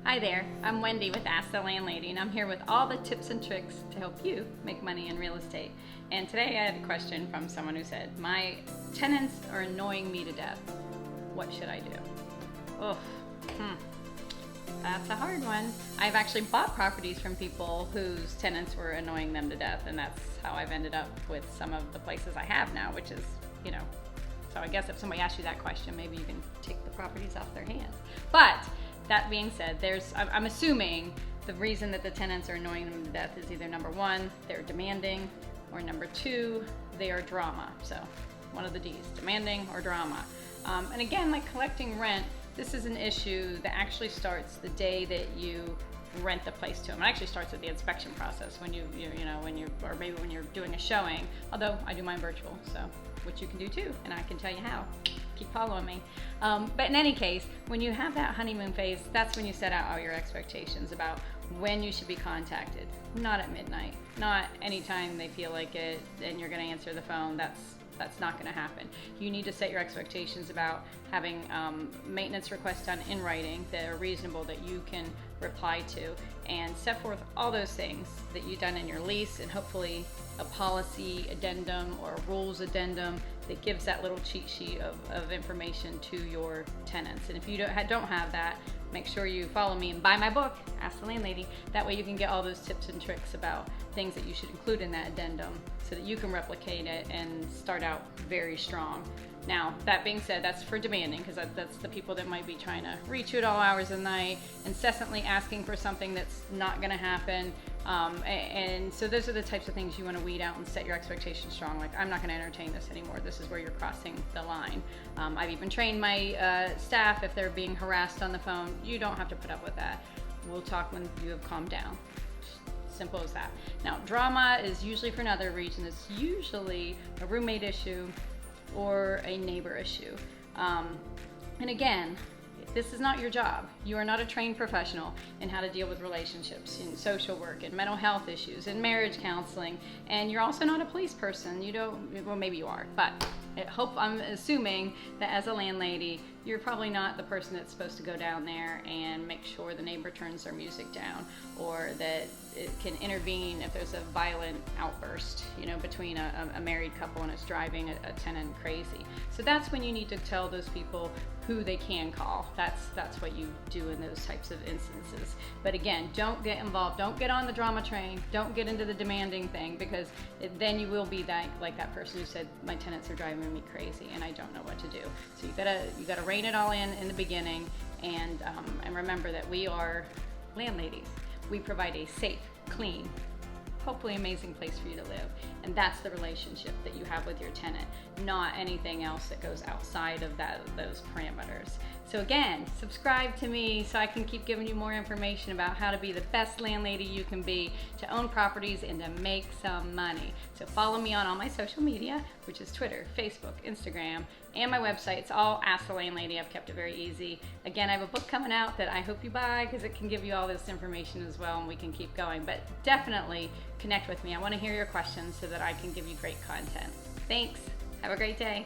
Hi there, I'm Wendy with Ask the Landlady, and I'm here with all the tips and tricks to help you make money in real estate. And today I had a question from someone who said, my tenants are annoying me to death. What should I do? Oh, that's a hard one. I've actually bought properties from people whose tenants were annoying them to death, and that's how I've ended up with some of the places I have now, which is, so I guess if somebody asks you that question, maybe you can take the properties off their hands. But that being said, I'm assuming the reason that the tenants are annoying them to death is either number one, they're demanding, or number two, they are drama. So one of the D's, demanding or drama. And again, like collecting rent, this is an issue that actually starts the day that you rent the place to them. It actually starts with the inspection process when or maybe when you're doing a showing, although I do mine virtual, so which you can do too, and I can tell you how. Keep following me. But in any case, when you have that honeymoon phase, that's when you set out all your expectations about when you should be contacted. Not at midnight, not anytime they feel like it and you're gonna answer the phone. That's not gonna happen. You need to set your expectations about having maintenance requests done in writing that are reasonable, that you can reply to, and set forth all those things that you've done in your lease, and hopefully a policy addendum or a rules addendum that gives that little cheat sheet of information to your tenants. And if you don't have that, make sure you follow me and buy my book, Ask the Landlady. That way you can get all those tips and tricks about things that you should include in that addendum so that you can replicate it and start out very strong. Now, that being said, that's for demanding, because that's the people that might be trying to reach you at all hours of the night, incessantly asking for something that's not going to happen. And so those are the types of things you want to weed out and set your expectations strong. Like, I'm not going to entertain this anymore. This is where you're crossing the line. I've even trained my staff, if they're being harassed on the phone, you don't have to put up with that. We'll talk when you have calmed down. Simple as that. Now, drama is usually for another reason. It's usually a roommate issue or a neighbor issue. And again, this is not your job. You are not a trained professional in how to deal with relationships, in social work, and mental health issues, and marriage counseling, and you're also not a police person. Well, maybe you are, but I'm assuming that as a landlady, you're probably not the person that's supposed to go down there and make sure the neighbor turns their music down, or that it can intervene if there's a violent outburst, between a married couple and it's driving a tenant crazy. So that's when you need to tell those people who they can call. That's what you do in those types of instances. But again, don't get involved. Don't get on the drama train. Don't get into the demanding thing, because then you will be like that person who said, my tenants are driving me crazy and I don't know what to do. So you gotta rein it all in the beginning, and remember that we are landladies. We provide a safe, clean, hopefully amazing place for you to live. And that's the relationship that you have with your tenant, not anything else that goes outside of those parameters. So again, subscribe to me so I can keep giving you more information about how to be the best landlady you can be, to own properties and to make some money. So follow me on all my social media, which is Twitter, Facebook, Instagram, and my website. It's all Ask the Landlady. I've kept it very easy. Again, I have a book coming out that I hope you buy, because it can give you all this information as well, and we can keep going. But definitely connect with me. I want to hear your questions so that I can give you great content. Thanks. Have a great day.